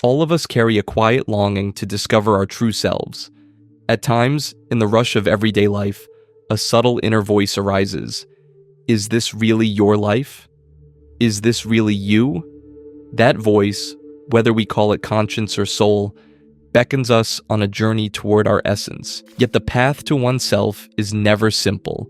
All of us carry a quiet longing to discover our true selves. At times, in the rush of everyday life, a subtle inner voice arises. Is this really your life? Is this really you? That voice, whether we call it conscience or soul, beckons us on a journey toward our essence. Yet the path to oneself is never simple.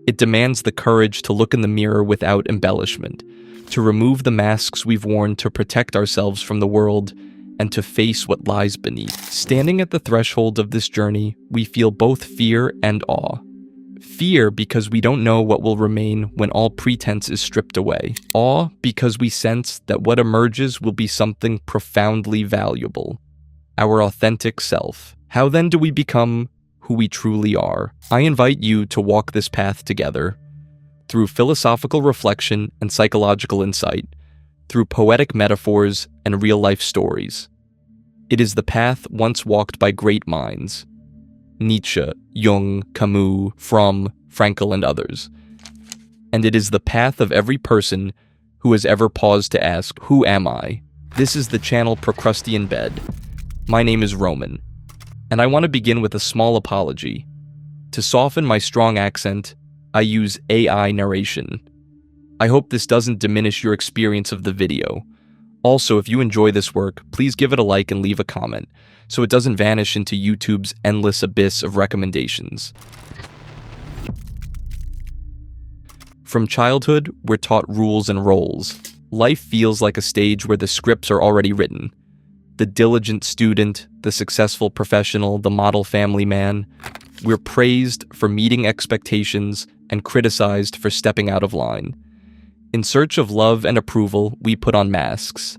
It demands the courage to look in the mirror without embellishment, to remove the masks we've worn to protect ourselves from the world, and to face what lies beneath. Standing at the threshold of this journey, we feel both fear and awe. Fear because we don't know what will remain when all pretense is stripped away. Awe because we sense that what emerges will be something profoundly valuable. Our authentic self. How then do we become who we truly are? I invite you to walk this path together. Through philosophical reflection and psychological insight, through poetic metaphors and real-life stories. It is the path once walked by great minds. Nietzsche, Jung, Camus, Fromm, Frankl, and others. And it is the path of every person who has ever paused to ask, who am I? This is the channel Procrustean Bed. My name is Roman, and I want to begin with a small apology. To soften my strong accent, I use AI narration. I hope this doesn't diminish your experience of the video. Also, if you enjoy this work, please give it a like and leave a comment, so it doesn't vanish into YouTube's endless abyss of recommendations. From childhood, we're taught rules and roles. Life feels like a stage where the scripts are already written. The diligent student, the successful professional, the model family man. We're praised for meeting expectations and criticized for stepping out of line. In search of love and approval, we put on masks.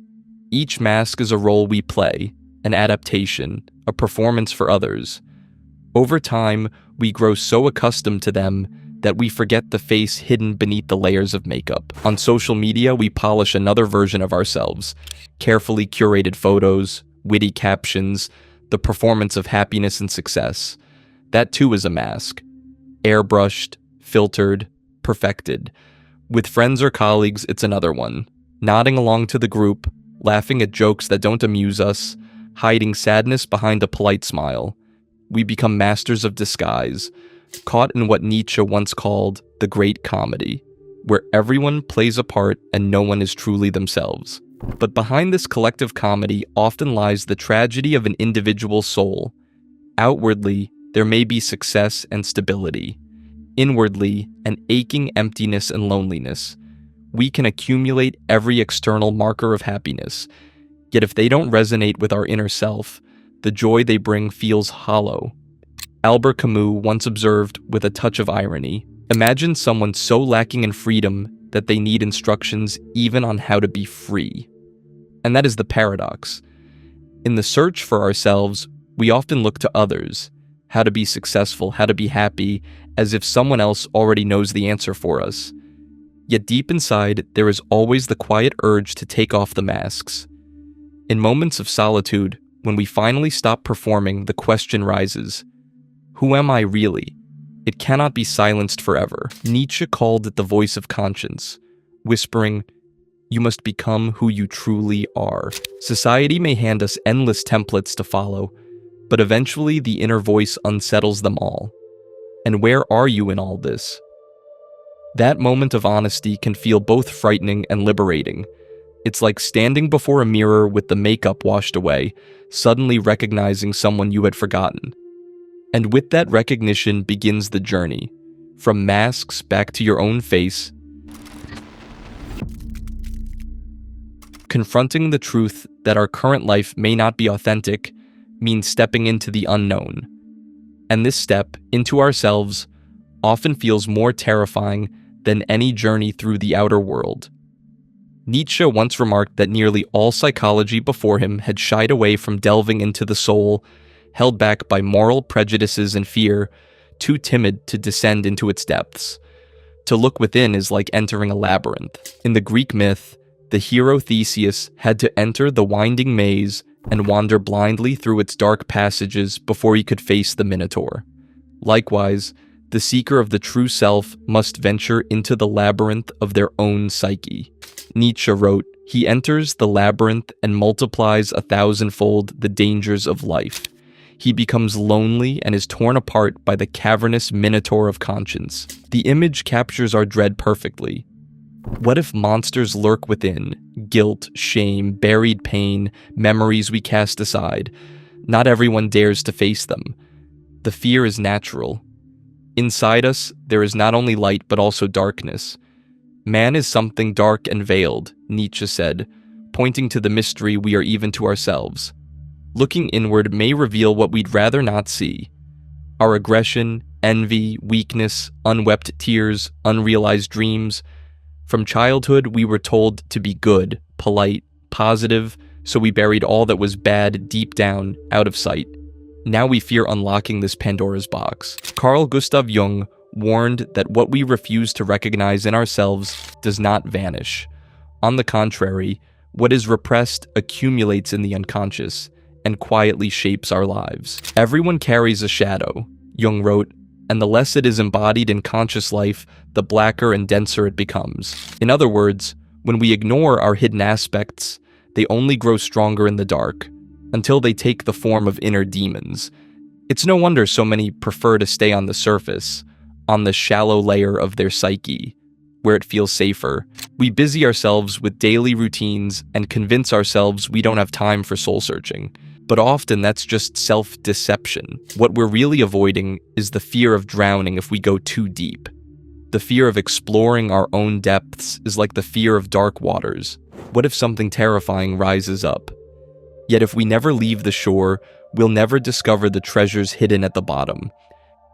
Each mask is a role we play, an adaptation, a performance for others. Over time, we grow so accustomed to them that we forget the face hidden beneath the layers of makeup. On social media, we polish another version of ourselves. Carefully curated photos, witty captions, the performance of happiness and success. That too is a mask. Airbrushed, filtered, perfected. With friends or colleagues, it's another one. Nodding along to the group, laughing at jokes that don't amuse us, hiding sadness behind a polite smile. We become masters of disguise, caught in what Nietzsche once called the great comedy, where everyone plays a part and no one is truly themselves. But behind this collective comedy often lies the tragedy of an individual soul. Outwardly, there may be success and stability. Inwardly, an aching emptiness and loneliness. We can accumulate every external marker of happiness, yet if they don't resonate with our inner self, the joy they bring feels hollow. Albert Camus once observed with a touch of irony, imagine someone so lacking in freedom that they need instructions even on how to be free. And that is the paradox. In the search for ourselves, we often look to others, how to be successful, how to be happy, as if someone else already knows the answer for us. Yet deep inside, there is always the quiet urge to take off the masks. In moments of solitude, when we finally stop performing, the question rises, who am I really? It cannot be silenced forever. Nietzsche called it the voice of conscience, whispering, you must become who you truly are. Society may hand us endless templates to follow, but eventually the inner voice unsettles them all. And where are you in all this? That moment of honesty can feel both frightening and liberating. It's like standing before a mirror with the makeup washed away, suddenly recognizing someone you had forgotten. And with that recognition begins the journey, from masks back to your own face, confronting the truth that our current life may not be authentic means stepping into the unknown. And this step into ourselves often feels more terrifying than any journey through the outer world. Nietzsche once remarked that nearly all psychology before him had shied away from delving into the soul, held back by moral prejudices and fear, too timid to descend into its depths. To look within is like entering a labyrinth. In the Greek myth, the hero Theseus had to enter the winding maze and wander blindly through its dark passages before he could face the Minotaur. Likewise, The seeker of the true self must venture into the labyrinth of their own psyche. Nietzsche wrote, "He enters the labyrinth and multiplies 1,000-fold the dangers of life. He becomes lonely and is torn apart by the cavernous minotaur of conscience." The image captures our dread perfectly. What if monsters lurk within? Guilt, shame, buried pain, memories we cast aside. Not everyone dares to face them. The fear is natural. Inside us, there is not only light but also darkness. Man is something dark and veiled, Nietzsche said, pointing to the mystery we are even to ourselves. Looking inward may reveal what we'd rather not see. Our aggression, envy, weakness, unwept tears, unrealized dreams. From childhood, we were told to be good, polite, positive, so we buried all that was bad deep down, out of sight. Now we fear unlocking this Pandora's box. Carl Gustav Jung warned that what we refuse to recognize in ourselves does not vanish. On the contrary, what is repressed accumulates in the unconscious and quietly shapes our lives. Everyone carries a shadow, Jung wrote, and the less it is embodied in conscious life, the blacker and denser it becomes. In other words, when we ignore our hidden aspects, they only grow stronger in the dark, until they take the form of inner demons. It's no wonder so many prefer to stay on the surface, on the shallow layer of their psyche, where it feels safer. We busy ourselves with daily routines and convince ourselves we don't have time for soul-searching. But often that's just self-deception. What we're really avoiding is the fear of drowning if we go too deep. The fear of exploring our own depths is like the fear of dark waters. What if something terrifying rises up? Yet if we never leave the shore, we'll never discover the treasures hidden at the bottom.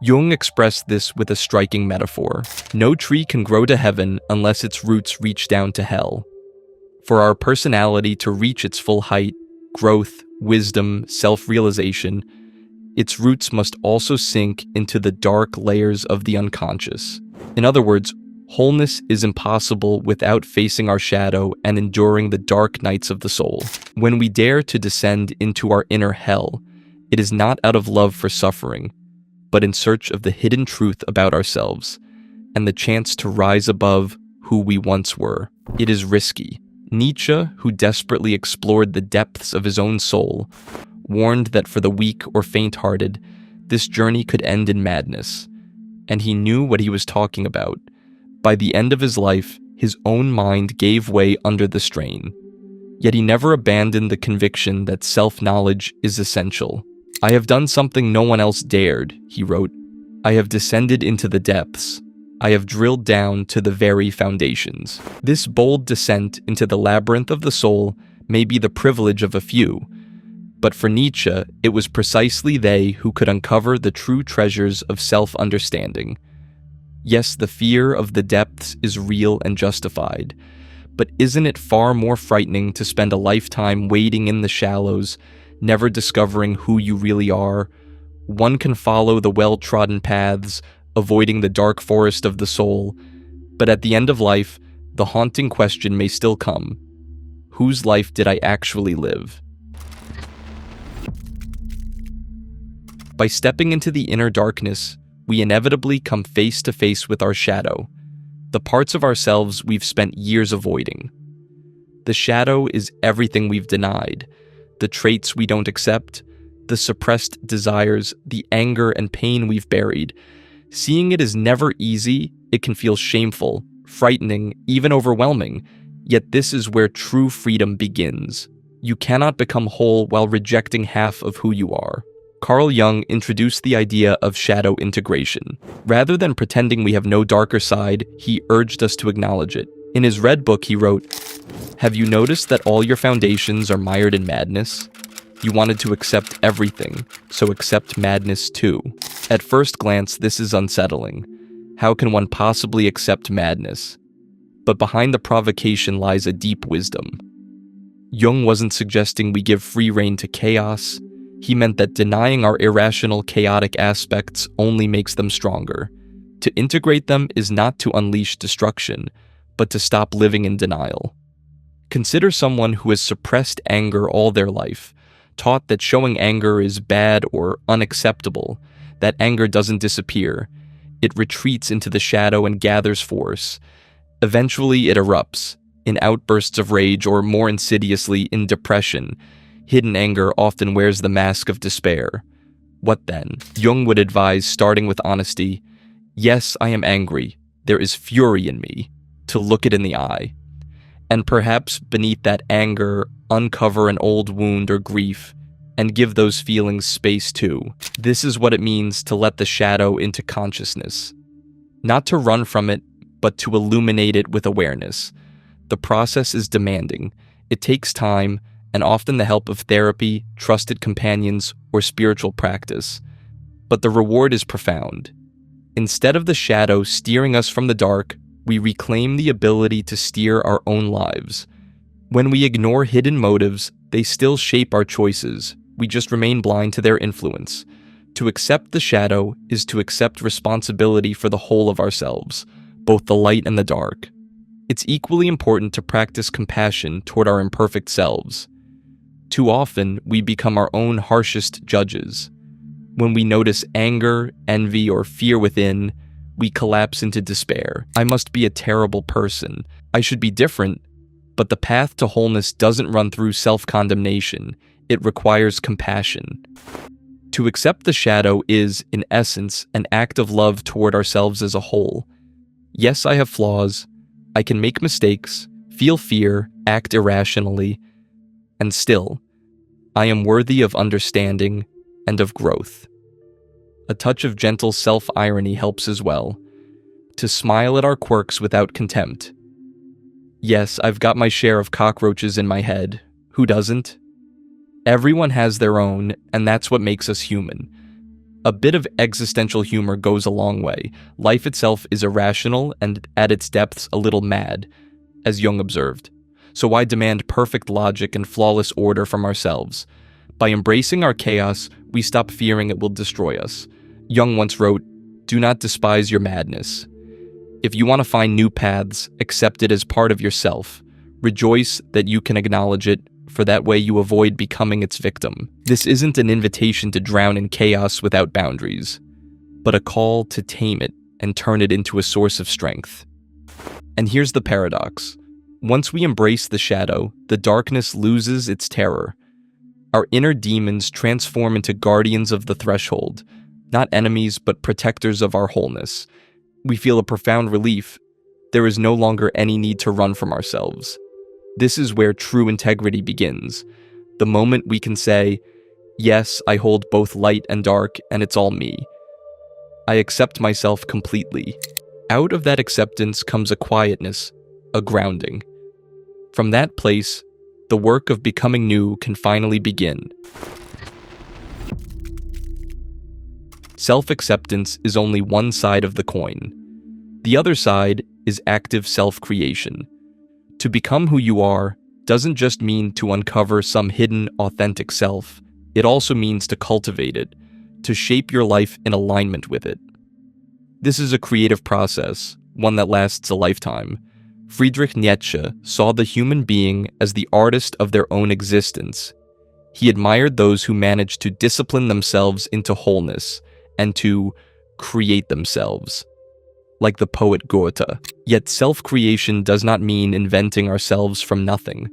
Jung expressed this with a striking metaphor. No tree can grow to heaven unless its roots reach down to hell. For our personality to reach its full height, growth, wisdom, self-realization, its roots must also sink into the dark layers of the unconscious. In other words, wholeness is impossible without facing our shadow and enduring the dark nights of the soul. When we dare to descend into our inner hell, it is not out of love for suffering, but in search of the hidden truth about ourselves and the chance to rise above who we once were. It is risky. Nietzsche, who desperately explored the depths of his own soul, warned that for the weak or faint-hearted, this journey could end in madness. And he knew what he was talking about. By the end of his life, his own mind gave way under the strain. Yet he never abandoned the conviction that self-knowledge is essential. "I have done something no one else dared," he wrote. "I have descended into the depths. I have drilled down to the very foundations." This bold descent into the labyrinth of the soul may be the privilege of a few, but for Nietzsche, it was precisely they who could uncover the true treasures of self-understanding. Yes, the fear of the depths is real and justified, but isn't it far more frightening to spend a lifetime wading in the shallows, never discovering who you really are? One can follow the well-trodden paths, avoiding the dark forest of the soul, but at the end of life, the haunting question may still come: whose life did I actually live? By stepping into the inner darkness, we inevitably come face to face with our shadow, the parts of ourselves we've spent years avoiding. The shadow is everything we've denied, the traits we don't accept, the suppressed desires, the anger and pain we've buried. Seeing it is never easy. It can feel shameful, frightening, even overwhelming. Yet this is where true freedom begins. You cannot become whole while rejecting half of who you are. Carl Jung introduced the idea of shadow integration. Rather than pretending we have no darker side, he urged us to acknowledge it. In his Red Book, he wrote, "Have you noticed that all your foundations are mired in madness? You wanted to accept everything, so accept madness too." At first glance, this is unsettling. How can one possibly accept madness? But behind the provocation lies a deep wisdom. Jung wasn't suggesting we give free rein to chaos. He meant that denying our irrational, chaotic aspects only makes them stronger. To integrate them is not to unleash destruction, but to stop living in denial. Consider someone who has suppressed anger all their life, taught that showing anger is bad or unacceptable, that anger doesn't disappear. It retreats into the shadow and gathers force. Eventually, it erupts in outbursts of rage, or more insidiously, in depression. Hidden anger often wears the mask of despair. What then? Jung would advise starting with honesty. Yes, I am angry. There is fury in me. To look it in the eye. And perhaps beneath that anger, uncover an old wound or grief, and give those feelings space too. This is what it means to let the shadow into consciousness. Not to run from it, but to illuminate it with awareness. The process is demanding. It takes time, and often the help of therapy, trusted companions, or spiritual practice. But the reward is profound. Instead of the shadow steering us from the dark, we reclaim the ability to steer our own lives. When we ignore hidden motives, they still shape our choices. We just remain blind to their influence. To accept the shadow is to accept responsibility for the whole of ourselves, both the light and the dark. It's equally important to practice compassion toward our imperfect selves. Too often, we become our own harshest judges. When we notice anger, envy, or fear within, we collapse into despair. I must be a terrible person. I should be different. But the path to wholeness doesn't run through self-condemnation. It requires compassion. To accept the shadow is, in essence, an act of love toward ourselves as a whole. Yes, I have flaws. I can make mistakes, feel fear, act irrationally, and still, I am worthy of understanding and of growth. A touch of gentle self-irony helps as well. To smile at our quirks without contempt. Yes, I've got my share of cockroaches in my head. Who doesn't? Everyone has their own, and that's what makes us human. A bit of existential humor goes a long way. Life itself is irrational and, at its depths, a little mad, as Jung observed. So why demand perfect logic and flawless order from ourselves? By embracing our chaos, we stop fearing it will destroy us. Jung once wrote, "Do not despise your madness. If you want to find new paths, accept it as part of yourself. Rejoice that you can acknowledge it, for that way you avoid becoming its victim." This isn't an invitation to drown in chaos without boundaries, but a call to tame it and turn it into a source of strength. And here's the paradox. Once we embrace the shadow, the darkness loses its terror. Our inner demons transform into guardians of the threshold, not enemies but protectors of our wholeness. We feel a profound relief. There is no longer any need to run from ourselves. This is where true integrity begins. The moment we can say, yes, I hold both light and dark, and it's all me. I accept myself completely. Out of that acceptance comes a quietness, a grounding. From that place, the work of becoming new can finally begin. Self-acceptance is only one side of the coin. The other side is active self-creation. To become who you are doesn't just mean to uncover some hidden, authentic self. It also means to cultivate it, to shape your life in alignment with it. This is a creative process, one that lasts a lifetime. Friedrich Nietzsche saw the human being as the artist of their own existence. He admired those who managed to discipline themselves into wholeness and to create themselves, like the poet Goethe. Yet self-creation does not mean inventing ourselves from nothing.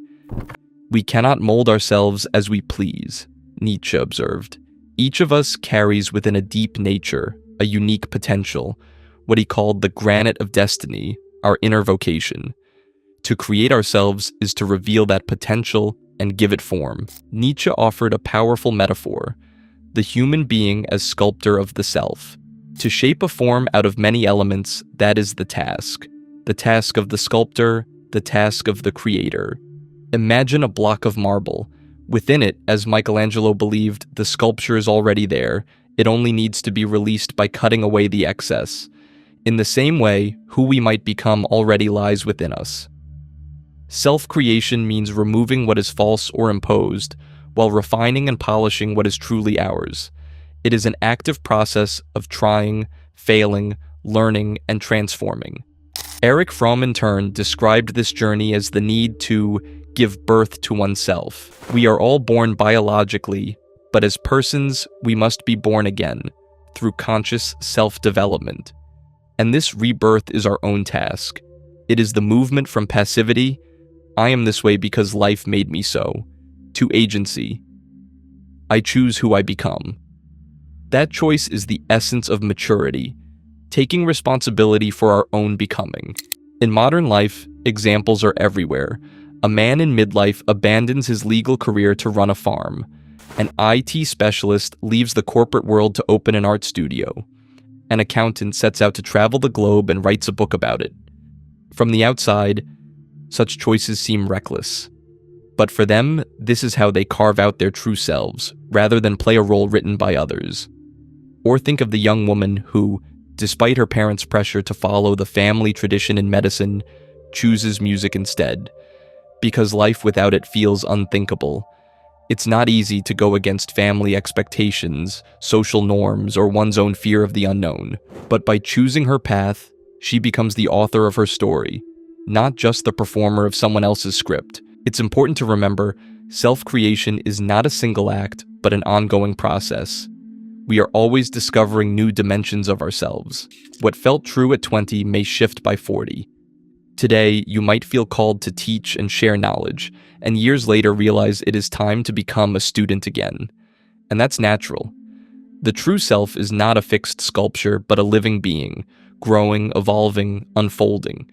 We cannot mold ourselves as we please, Nietzsche observed. Each of us carries within a deep nature, a unique potential, what he called the granite of destiny, our inner vocation. To create ourselves is to reveal that potential and give it form. Nietzsche offered a powerful metaphor, the human being as sculptor of the self. To shape a form out of many elements, that is the task of the sculptor, the task of the creator. Imagine a block of marble. Within it, as Michelangelo believed, the sculpture is already there. It only needs to be released by cutting away the excess. In the same way, who we might become already lies within us. Self-creation means removing what is false or imposed, while refining and polishing what is truly ours. It is an active process of trying, failing, learning, and transforming. Erich Fromm, in turn, described this journey as the need to give birth to oneself. We are all born biologically, but as persons, we must be born again, through conscious self-development. And this rebirth is our own task. It is the movement from passivity, I am this way because life made me so, to agency. I choose who I become. That choice is the essence of maturity, taking responsibility for our own becoming. In modern life, examples are everywhere. A man in midlife abandons his legal career to run a farm. An IT specialist leaves the corporate world to open an art studio. An accountant sets out to travel the globe and writes a book about it. From the outside, such choices seem reckless. But for them, this is how they carve out their true selves, rather than play a role written by others. Or think of the young woman who, despite her parents' pressure to follow the family tradition in medicine, chooses music instead, because life without it feels unthinkable. It's not easy to go against family expectations, social norms, or one's own fear of the unknown. But by choosing her path, she becomes the author of her story, not just the performer of someone else's script. It's important to remember, self-creation is not a single act, but an ongoing process. We are always discovering new dimensions of ourselves. What felt true at 20 may shift by 40. Today, you might feel called to teach and share knowledge, and years later realize it is time to become a student again. And that's natural. The true self is not a fixed sculpture, but a living being, growing, evolving, unfolding.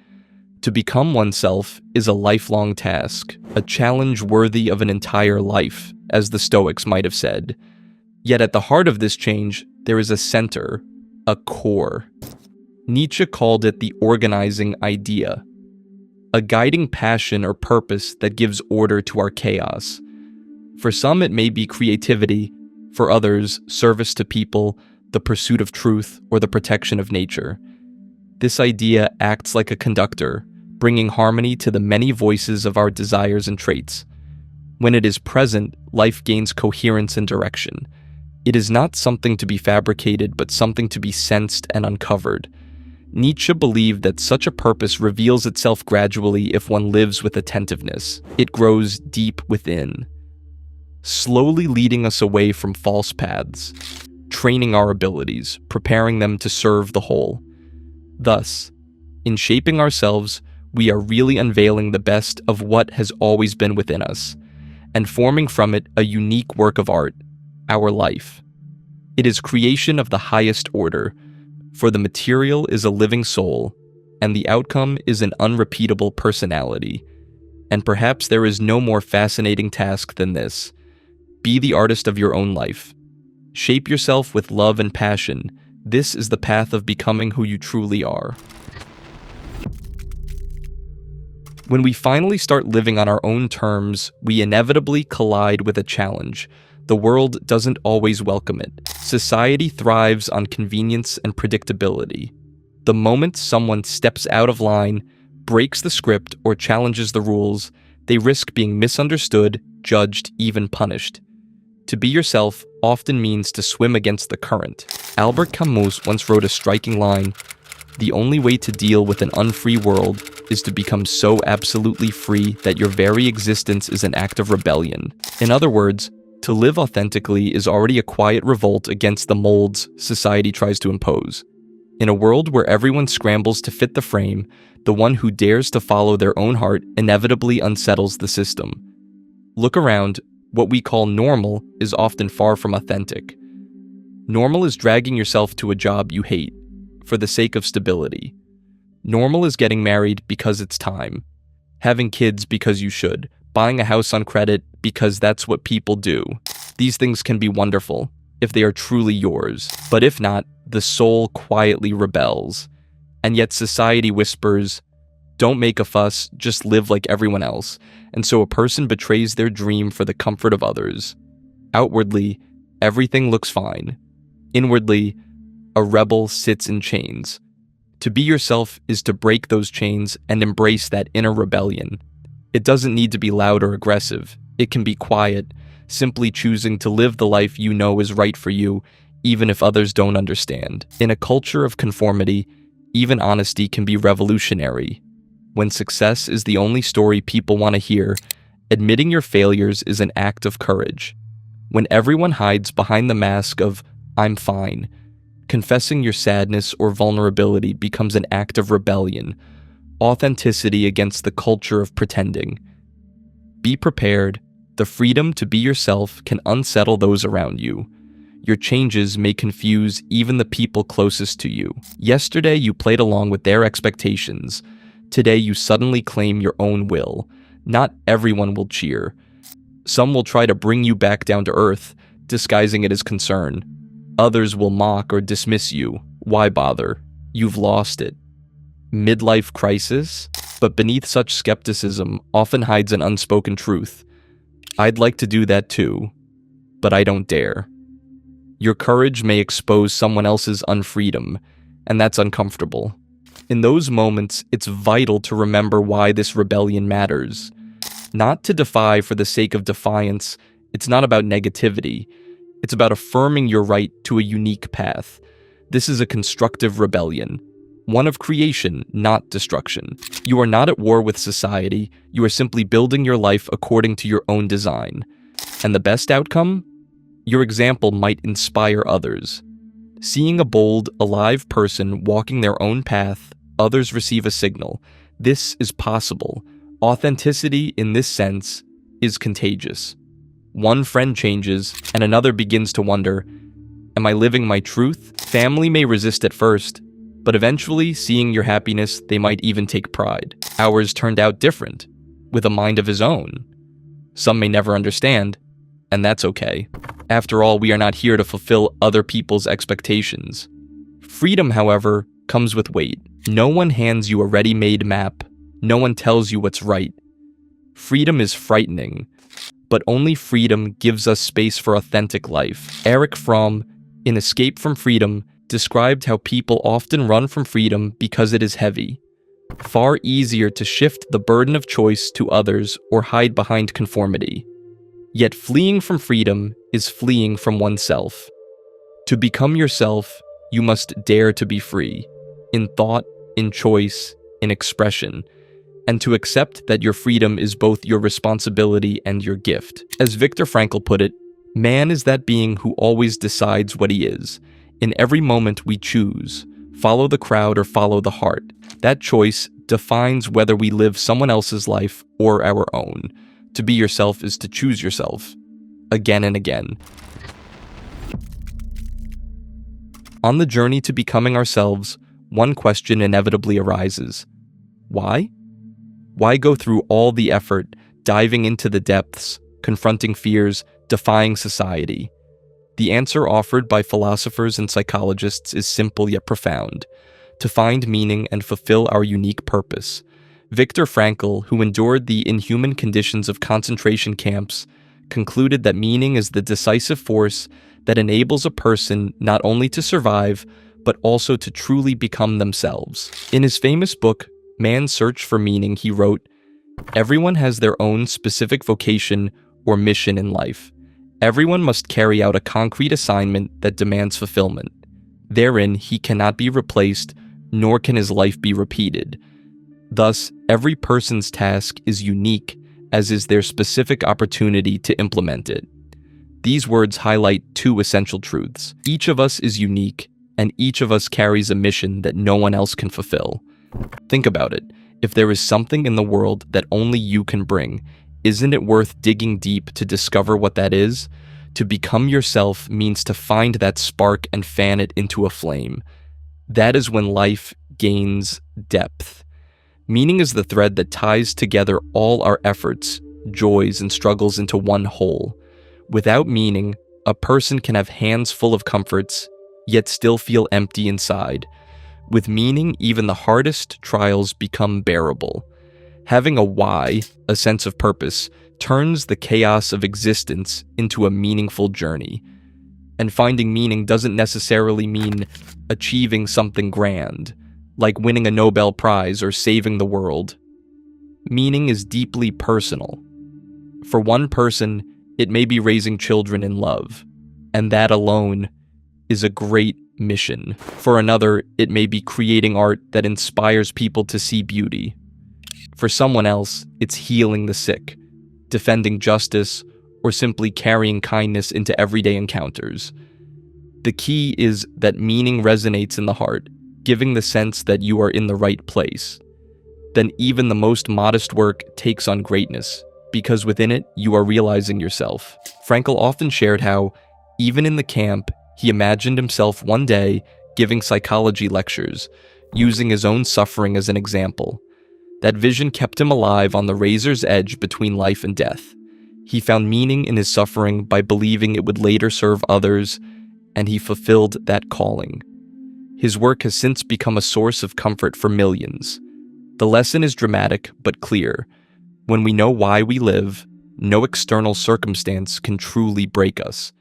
To become oneself is a lifelong task, a challenge worthy of an entire life, as the Stoics might have said. Yet at the heart of this change, there is a center, a core. Nietzsche called it the organizing idea, a guiding passion or purpose that gives order to our chaos. For some, it may be creativity, for others, service to people, the pursuit of truth, or the protection of nature. This idea acts like a conductor, bringing harmony to the many voices of our desires and traits. When it is present, life gains coherence and direction. It is not something to be fabricated, but something to be sensed and uncovered. Nietzsche believed that such a purpose reveals itself gradually if one lives with attentiveness. It grows deep within, slowly leading us away from false paths, training our abilities, preparing them to serve the whole. Thus, in shaping ourselves, we are really unveiling the best of what has always been within us, and forming from it a unique work of art, our life. It is creation of the highest order, for the material is a living soul, and the outcome is an unrepeatable personality. And perhaps there is no more fascinating task than this. Be the artist of your own life. Shape yourself with love and passion. This is the path of becoming who you truly are. When we finally start living on our own terms, we inevitably collide with a challenge. The world doesn't always welcome it. Society thrives on convenience and predictability. The moment someone steps out of line, breaks the script, or challenges the rules, they risk being misunderstood, judged, even punished. To be yourself often means to swim against the current. Albert Camus once wrote a striking line, "The only way to deal with an unfree world is to become so absolutely free that your very existence is an act of rebellion." In other words, to live authentically is already a quiet revolt against the molds society tries to impose. In a world where everyone scrambles to fit the frame, the one who dares to follow their own heart inevitably unsettles the system. Look around, what we call normal is often far from authentic. Normal is dragging yourself to a job you hate, for the sake of stability. Normal is getting married because it's time, having kids because you should, buying a house on credit because that's what people do. These things can be wonderful if they are truly yours, but if not, the soul quietly rebels. And yet society whispers, "Don't make a fuss, just live like everyone else." And so a person betrays their dream for the comfort of others. Outwardly, everything looks fine. Inwardly, a rebel sits in chains. To be yourself is to break those chains and embrace that inner rebellion. It doesn't need to be loud or aggressive. It can be quiet, simply choosing to live the life you know is right for you, even if others don't understand. In a culture of conformity, even honesty can be revolutionary. When success is the only story people want to hear, admitting your failures is an act of courage. When everyone hides behind the mask of "I'm fine," Confessing your sadness or vulnerability becomes an act of rebellion, authenticity against the culture of pretending. Be prepared. The freedom to be yourself can unsettle those around you. Your changes may confuse even the people closest to you. Yesterday, you played along with their expectations. Today, you suddenly claim your own will. Not everyone will cheer. Some will try to bring you back down to earth, disguising it as concern. Others will mock or dismiss you. Why bother? You've lost it. Midlife crisis? But beneath such skepticism often hides an unspoken truth. I'd like to do that too, but I don't dare. Your courage may expose someone else's unfreedom, and that's uncomfortable. In those moments, it's vital to remember why this rebellion matters. Not to defy for the sake of defiance, it's not about negativity. It's about affirming your right to a unique path. This is a constructive rebellion. One of creation, not destruction. You are not at war with society, you are simply building your life according to your own design. And the best outcome? Your example might inspire others. Seeing a bold, alive person walking their own path, others receive a signal. This is possible. Authenticity, in this sense, is contagious. One friend changes, and another begins to wonder, am I living my truth? Family may resist at first, but eventually, seeing your happiness, they might even take pride. Ours turned out different, with a mind of his own. Some may never understand, and that's okay. After all, we are not here to fulfill other people's expectations. Freedom, however, comes with weight. No one hands you a ready-made map. No one tells you what's right. Freedom is frightening, but only freedom gives us space for authentic life. Erich Fromm, in Escape from Freedom, described how people often run from freedom because it is heavy. Far easier to shift the burden of choice to others or hide behind conformity. Yet fleeing from freedom is fleeing from oneself. To become yourself, you must dare to be free, in thought, in choice, in expression, and to accept that your freedom is both your responsibility and your gift. As Viktor Frankl put it, man is that being who always decides what he is. In every moment we choose, follow the crowd or follow the heart. That choice defines whether we live someone else's life or our own. To be yourself is to choose yourself, again and again. On the journey to becoming ourselves, one question inevitably arises. Why? Why go through all the effort, diving into the depths, confronting fears, defying society? The answer offered by philosophers and psychologists is simple yet profound: to find meaning and fulfill our unique purpose. Viktor Frankl, who endured the inhuman conditions of concentration camps, concluded that meaning is the decisive force that enables a person not only to survive, but also to truly become themselves. In his famous book, Man's Search for Meaning, he wrote, "Everyone has their own specific vocation or mission in life. Everyone must carry out a concrete assignment that demands fulfillment. Therein, he cannot be replaced, nor can his life be repeated. Thus, every person's task is unique, as is their specific opportunity to implement it." These words highlight two essential truths. Each of us is unique, and each of us carries a mission that no one else can fulfill. Think about it. If there is something in the world that only you can bring, isn't it worth digging deep to discover what that is? To become yourself means to find that spark and fan it into a flame. That is when life gains depth. Meaning is the thread that ties together all our efforts, joys, and struggles into one whole. Without meaning, a person can have hands full of comforts, yet still feel empty inside. With meaning, even the hardest trials become bearable. Having a why, a sense of purpose, turns the chaos of existence into a meaningful journey. And finding meaning doesn't necessarily mean achieving something grand, like winning a Nobel Prize or saving the world. Meaning is deeply personal. For one person, it may be raising children in love, and that alone is a great mission. For another, it may be creating art that inspires people to see beauty. For someone else, it's healing the sick, defending justice, or simply carrying kindness into everyday encounters. The key is that meaning resonates in the heart, giving the sense that you are in the right place. Then even the most modest work takes on greatness, because within it, you are realizing yourself. Frankl often shared how, even in the camp, he imagined himself one day giving psychology lectures, using his own suffering as an example. That vision kept him alive on the razor's edge between life and death. He found meaning in his suffering by believing it would later serve others, and he fulfilled that calling. His work has since become a source of comfort for millions. The lesson is dramatic but clear. When we know why we live, no external circumstance can truly break us.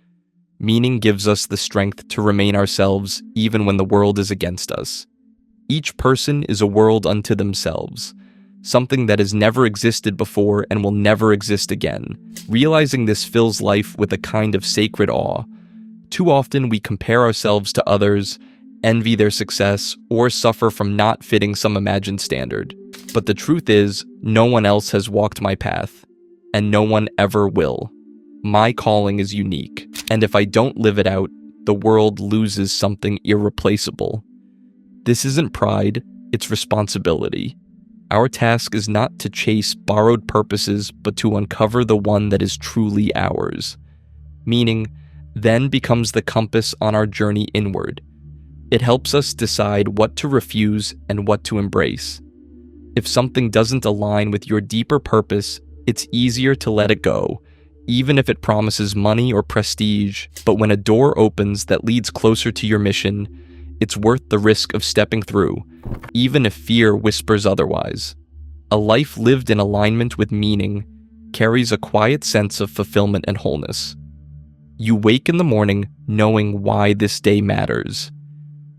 Meaning gives us the strength to remain ourselves even when the world is against us. Each person is a world unto themselves, something that has never existed before and will never exist again. Realizing this fills life with a kind of sacred awe. Too often we compare ourselves to others, envy their success, or suffer from not fitting some imagined standard. But the truth is, no one else has walked my path, and no one ever will. My calling is unique, and if I don't live it out, the world loses something irreplaceable. This isn't pride, it's responsibility. Our task is not to chase borrowed purposes, but to uncover the one that is truly ours. Meaning, then becomes the compass on our journey inward. It helps us decide what to refuse and what to embrace. If something doesn't align with your deeper purpose, it's easier to let it go, even if it promises money or prestige. But when a door opens that leads closer to your mission, it's worth the risk of stepping through, even if fear whispers otherwise. A life lived in alignment with meaning carries a quiet sense of fulfillment and wholeness. You wake in the morning knowing why this day matters.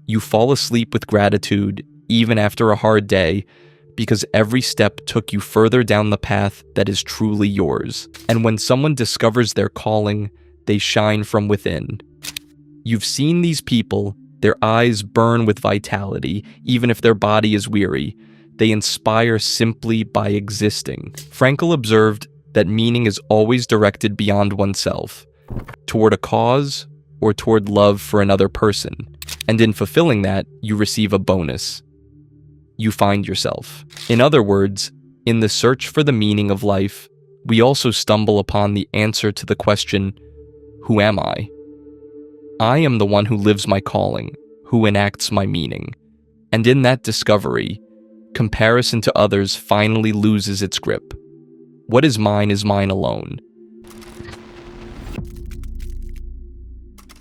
You fall asleep with gratitude, even after a hard day, because every step took you further down the path that is truly yours. And when someone discovers their calling, they shine from within. You've seen these people, their eyes burn with vitality, even if their body is weary. They inspire simply by existing. Frankl observed that meaning is always directed beyond oneself, toward a cause or toward love for another person. And in fulfilling that, you receive a bonus. You find yourself. In other words, in the search for the meaning of life, we also stumble upon the answer to the question, who am I? I am the one who lives my calling, who enacts my meaning. And in that discovery, comparison to others finally loses its grip. What is mine alone.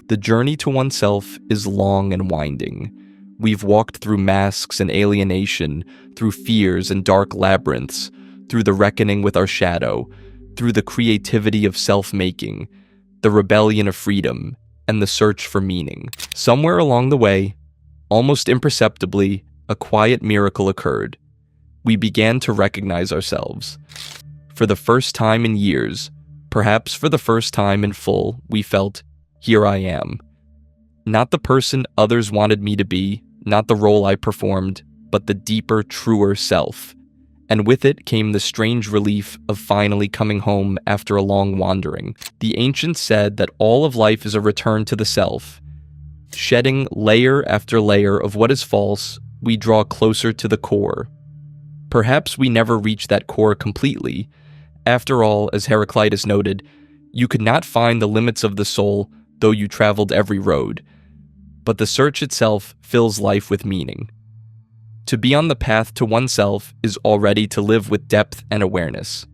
The journey to oneself is long and winding. We've walked through masks and alienation, through fears and dark labyrinths, through the reckoning with our shadow, through the creativity of self-making, the rebellion of freedom, and the search for meaning. Somewhere along the way, almost imperceptibly, a quiet miracle occurred. We began to recognize ourselves. For the first time in years, perhaps for the first time in full, we felt, here I am. Not the person others wanted me to be, not the role I performed, but the deeper, truer self. And with it came the strange relief of finally coming home after a long wandering. The ancients said that all of life is a return to the self. Shedding layer after layer of what is false, we draw closer to the core. Perhaps we never reach that core completely. After all, as Heraclitus noted, you could not find the limits of the soul, though you traveled every road. But the search itself fills life with meaning. To be on the path to oneself is already to live with depth and awareness.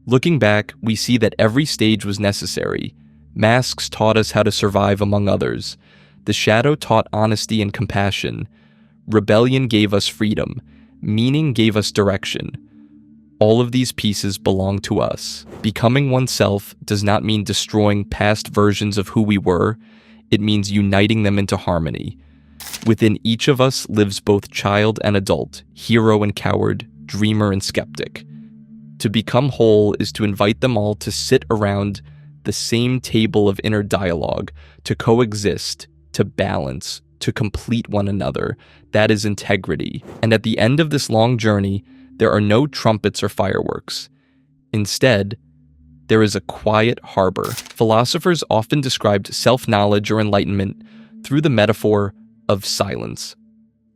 Looking back, we see that every stage was necessary. Masks taught us how to survive among others. The shadow taught honesty and compassion. Rebellion gave us freedom. Meaning gave us direction. All of these pieces belong to us. Becoming oneself does not mean destroying past versions of who we were. It means uniting them into harmony. Within each of us lives both child and adult, hero and coward, dreamer and skeptic. To become whole is to invite them all to sit around the same table of inner dialogue, to coexist, to balance, to complete one another. That is integrity. And at the end of this long journey, there are no trumpets or fireworks. Instead, there is a quiet harbor. Philosophers often described self-knowledge or enlightenment through the metaphor of silence.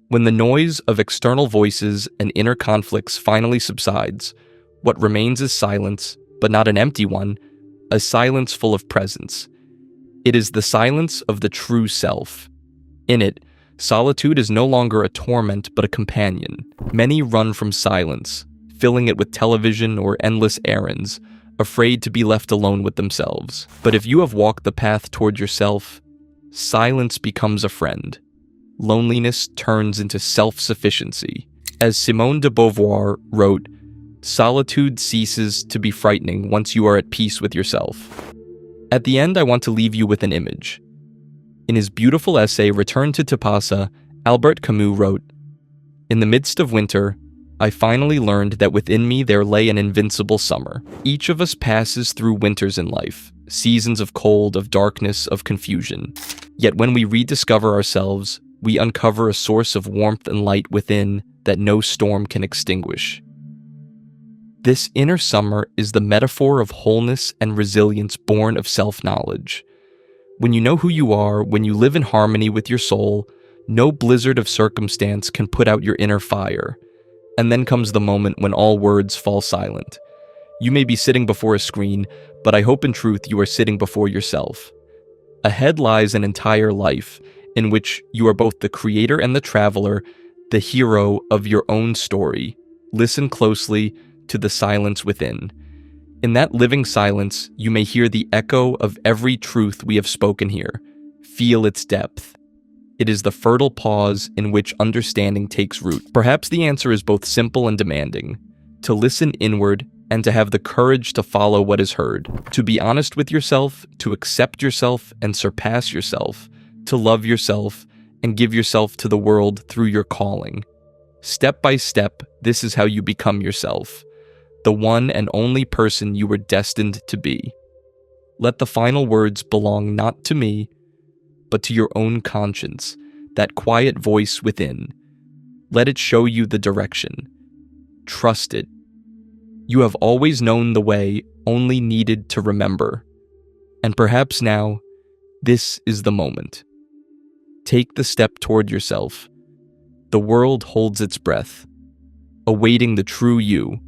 When the noise of external voices and inner conflicts finally subsides, what remains is silence, but not an empty one, a silence full of presence. It is the silence of the true self. In it, solitude is no longer a torment but a companion. Many run from silence, filling it with television or endless errands, afraid to be left alone with themselves. But if you have walked the path toward yourself, silence becomes a friend. Loneliness turns into self-sufficiency. As Simone de Beauvoir wrote, "Solitude ceases to be frightening once you are at peace with yourself." At the end, I want to leave you with an image. In his beautiful essay, Return to Tipasa, Albert Camus wrote, "In the midst of winter, I finally learned that within me there lay an invincible summer. Each of us passes through winters in life, seasons of cold, of darkness, of confusion. Yet when we rediscover ourselves, we uncover a source of warmth and light within that no storm can extinguish." This inner summer is the metaphor of wholeness and resilience born of self-knowledge. When you know who you are, when you live in harmony with your soul, no blizzard of circumstance can put out your inner fire. And then comes the moment when all words fall silent. You may be sitting before a screen, but I hope in truth you are sitting before yourself. Ahead lies an entire life, in which you are both the creator and the traveler, the hero of your own story. Listen closely to the silence within. In that living silence, you may hear the echo of every truth we have spoken here. Feel its depth. It is the fertile pause in which understanding takes root. Perhaps the answer is both simple and demanding: to listen inward and to have the courage to follow what is heard, to be honest with yourself, to accept yourself and surpass yourself, to love yourself and give yourself to the world through your calling. Step by step, this is how you become yourself, the one and only person you were destined to be. Let the final words belong not to me, but to your own conscience, that quiet voice within. Let it show you the direction. Trust it. You have always known the way, only needed to remember. And perhaps now, this is the moment. Take the step toward yourself. The world holds its breath, awaiting the true you,